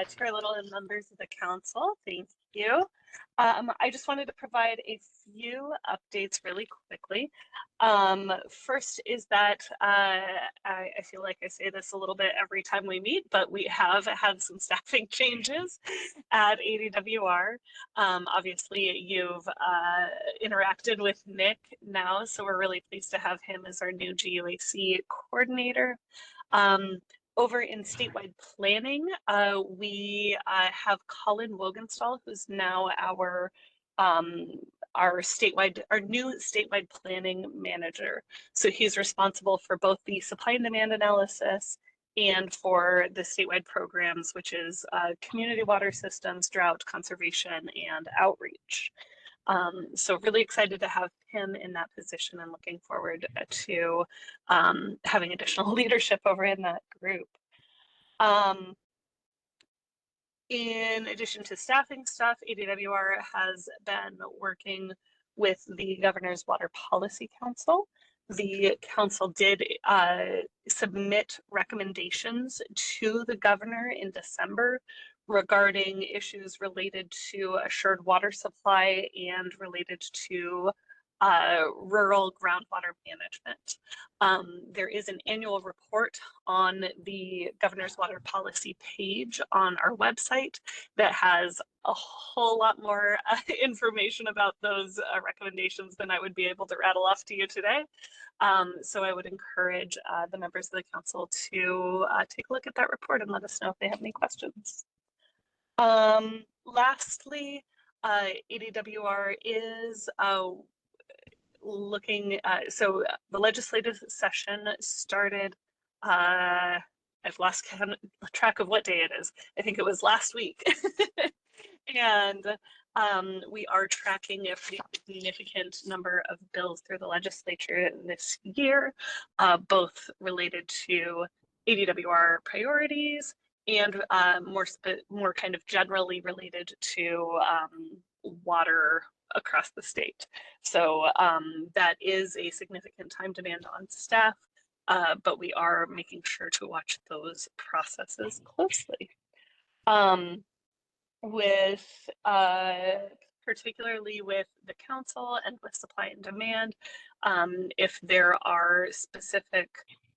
To our little members of the council, thank you. I just wanted to provide a few updates really quickly. First is that I feel like I say this a little bit every time we meet, but we have had some staffing changes at ADWR. Obviously, you've interacted with Nick now, so we're really pleased to have him as our new GUAC coordinator. Over in statewide planning, we have Colin Wogenstall, who's now our new statewide planning manager. So he's responsible for both the supply and demand analysis and for the statewide programs, which is community water systems, drought conservation, and outreach. So really excited to have him in that position and looking forward to having additional leadership over in that group. In addition to staffing stuff, ADWR has been working with the Governor's Water Policy Council. The council did submit recommendations to the governor in December regarding issues related to assured water supply and related to rural groundwater management. There is an annual report on the Governor's Water Policy page on our website that has a whole lot more information about those recommendations than I would be able to rattle off to you today. So I would encourage the members of the council to take a look at that report and let us know if they have any questions. Lastly, ADWR is looking, so the legislative session started, I've lost track of what day it is. I think it was last week. And we are tracking a pretty significant number of bills through the legislature this year, both related to ADWR priorities and more kind of generally related to water across the state. So that is a significant time demand on staff, but we are making sure to watch those processes closely. Particularly with the council and with supply and demand, if there are specific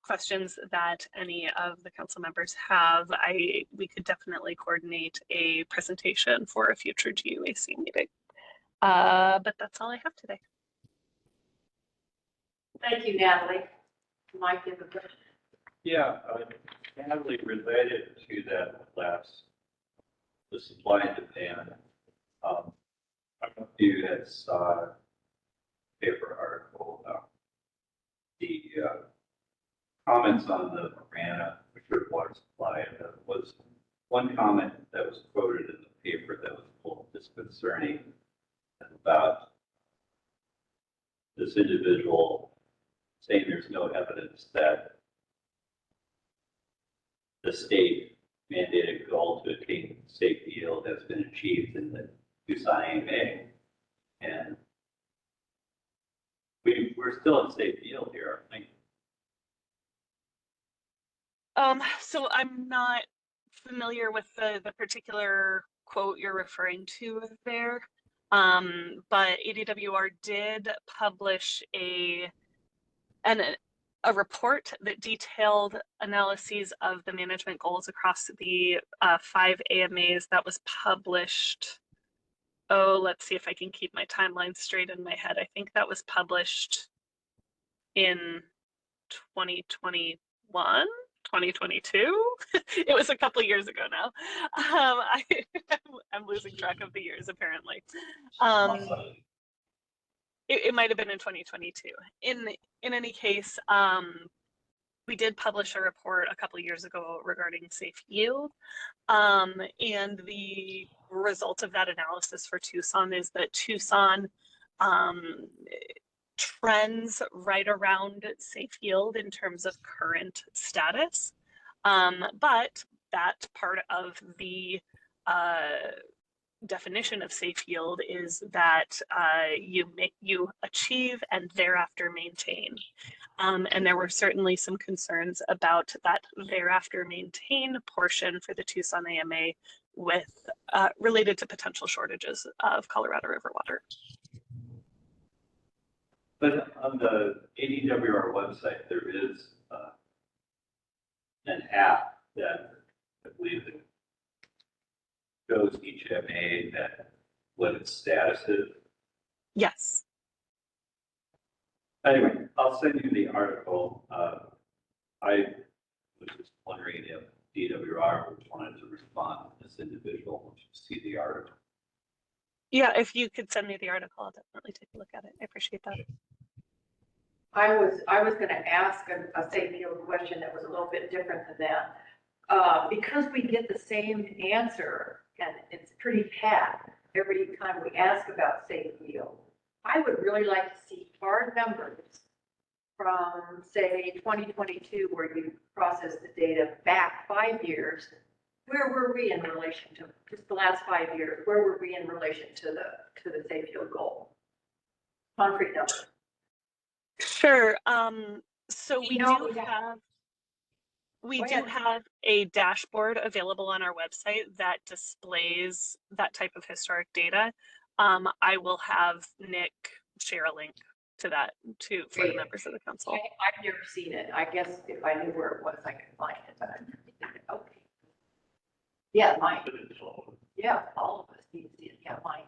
questions that any of the council members have, we could definitely coordinate a presentation for a future GUAC meeting. But that's all I have today. Thank you, Natalie. Mike, you have a question? Yeah, Natalie, related to that last, the supply and demand, I don't know if you had saw a paper article about the comments on the Marana assured water supply. And there was one comment that was quoted in the paper that was a little disconcerting about this individual saying there's no evidence that the state mandated goal to attain safe yield has been achieved in the Tucson AMA. And we're still in safe yield here, aren't we? So I'm not familiar with the particular quote you're referring to there. But ADWR did publish a report that detailed analyses of the management goals across the 5 AMAs that was published. Oh, let's see if I can keep my timeline straight in my head. I think that was published in 2021, 2022. It was a couple years ago now. I'm losing track of the years apparently. It might have been in 2022. In any case, we did publish a report a couple of years ago regarding safe yield. And the result of that analysis for Tucson is that Tucson trends right around safe yield in terms of current status. But that part of the definition of safe yield is that you achieve and thereafter maintain. And there were certainly some concerns about that thereafter maintain portion for the Tucson AMA with related to potential shortages of Colorado River water. But on the ADWR website, there is an app that I believe that shows each MA that what its status is. Yes. Anyway, I'll send you the article. I was just wondering if DWR wanted to respond to this individual to see the article. Yeah, if you could send me the article, I'll definitely take a look at it. I appreciate that. I was going to ask a safe yield question that was a little bit different than that. Because we get the same answer, and it's pretty pat every time we ask about safe yield, I would really like to see hard numbers from, say, 2022, where you process the data back 5 years. Where were we in relation to just the last 5 years? Where were we in relation to the safe yield goal? Concrete numbers. Sure. So we know, do have Go have a dashboard available on our website that displays that type of historic data. I will have Nick share a link to that for the members of the council. I've never seen it. I guess if I knew where it was, I could find it, but okay. Yeah, mine. Yeah, all of us need to see it. Yeah, mine.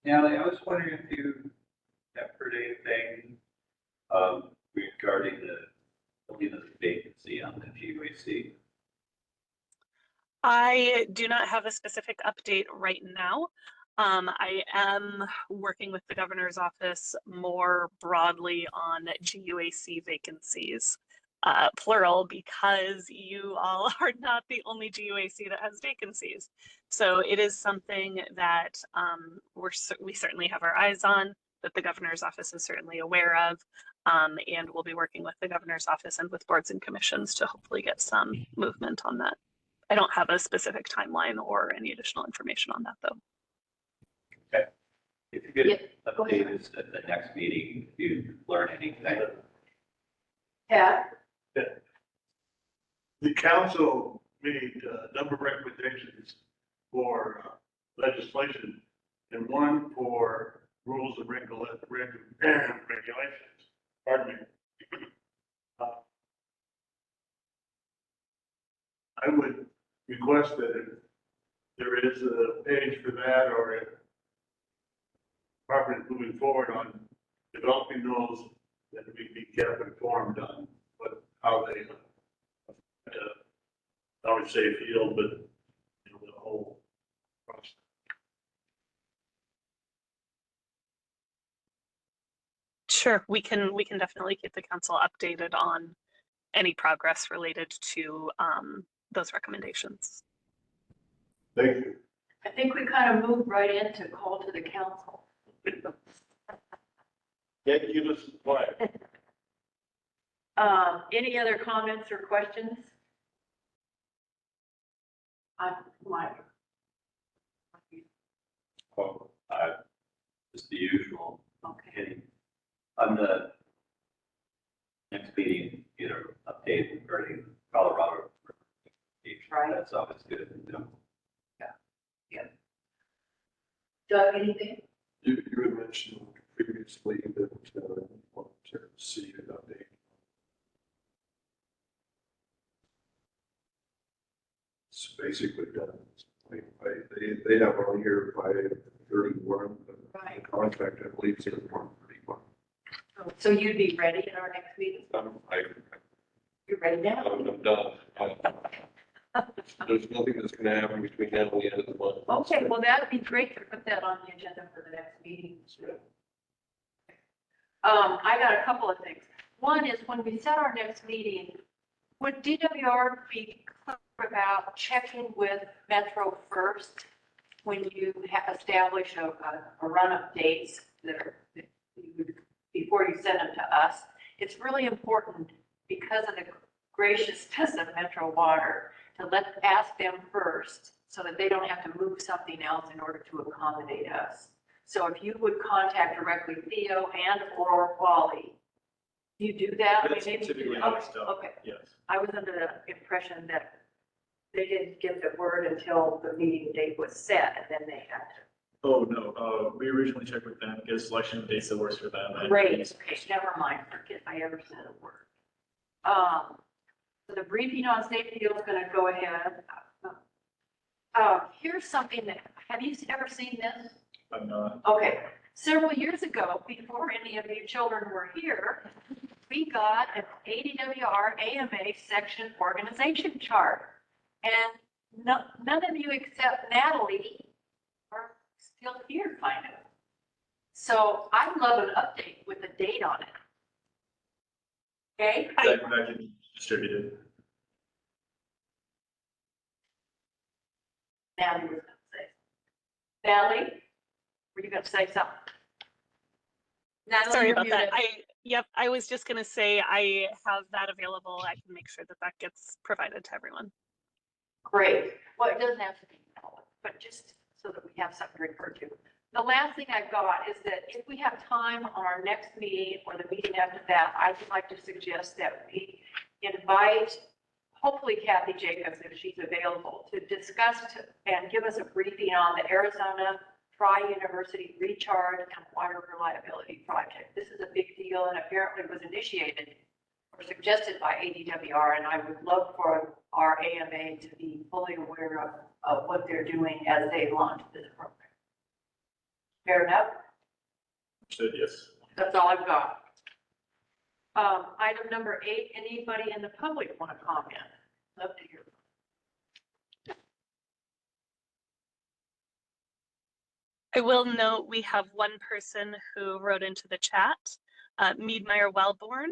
Natalie, I was wondering if you have heard anything regarding the vacancy on the GUAC. I do not have a specific update right now. I am working with the governor's office more broadly on GUAC vacancies, plural, because you all are not the only GUAC that has vacancies. So it is something that we certainly have our eyes on, that the governor's office is certainly aware of, and we'll be working with the governor's office and with boards and commissions to hopefully get some movement on that. I don't have a specific timeline or any additional information on that, though. Okay. If you could update us at the next meeting, if you learn anything. Yeah. The council made a number of recommendations for legislation and one for rules and regulations. Pardon me. I would request that if there is a page for that, or if department is moving forward on developing those, that we be kept informed on how they I would say field, but the whole process. Sure, we can definitely keep the council updated on any progress related to those recommendations. Thank you. I think we kind of moved right into call to the council. Can't keep us quiet. Any other comments or questions? Mike. Oh, just the usual. Okay. Okay. On the next meeting, update regarding Colorado. Right. That's always good. Doug, anything? You had mentioned previously that you wanted to see an update. It's basically done. They have on here by 31, Right. the contract, I believe, says 131. So you'd be ready in our next meeting? You're ready now? I'm done. There's nothing that's gonna happen between now and the end of the month. Okay, well, that'd be great to put that on the agenda for the next meeting. I got a couple of things. One is when we set our next meeting, would DWR be clear about checking with Metro first when you establish a run of dates before you send them to us? It's really important because of the graciousness of Metro Water to ask them first so that they don't have to move something else in order to accommodate us. So if you would contact directly Theo and or Wally, you do that? I mean, That's maybe you typically do. how it's done. Okay. Yes. I was under the impression that they didn't give the word until the meeting date was set and then they had to. Oh, no, we originally checked with them, get a selection of dates that works for them. and- Great, okay, never mind, forget I ever said a word. So the briefing on safety is gonna go ahead. Here's something that, have you ever seen this? I'm not. Okay, several years ago, before any of you children were here, we got an ADWR AMA section organization chart. And none of you except Natalie are still here, kind of. So I'd love an update with a date on it. Okay? That can be distributed. Natalie was gonna say. Natalie, were you gonna say something? Natalie, Sorry you're about that. muted. I was just gonna say I have that available. I can make sure that that gets provided to everyone. Great. Well, it doesn't have to be, but just so that we have something to refer to. The last thing I've got is that if we have time on our next meeting or the meeting after that, I would like to suggest that we invite, hopefully Kathy Jacobs, if she's available, to discuss and give us a briefing on the Arizona Tri-University Recharge and Water Reliability Project. This is a big deal and apparently was initiated or suggested by ADWR, and I would love for our AMA to be fully aware of what they're doing as they launch this program. Fair enough? Said yes. That's all I've got. Item number 8, anybody in the public want to comment? Love to hear. I will note we have one person who wrote into the chat. Meadmeyer Wellborn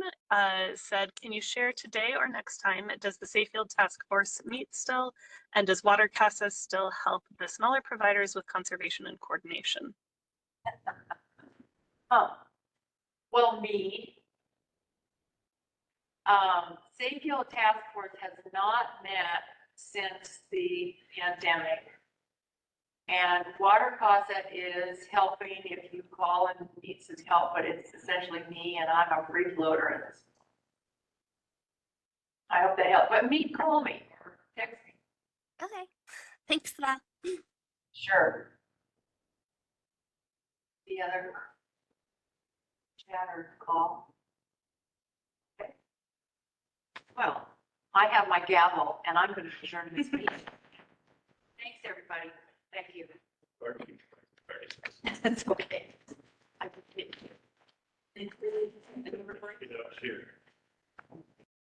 said, can you share today or next time, does the Safefield Task Force meet still? And does Water Casa still help the smaller providers with conservation and coordination? Well, Safefield Task Force has not met since the pandemic. And Water Casa is helping if you call and need some help, but it's essentially me and I'm a free floater in this. I hope that helps, but call me or text me. Okay, thanks for that. Sure. The other chat or call. Okay. Well, I have my gavel and I'm going to adjourn this meeting. Thanks, everybody. Thank you. That's okay. I appreciate you. Here.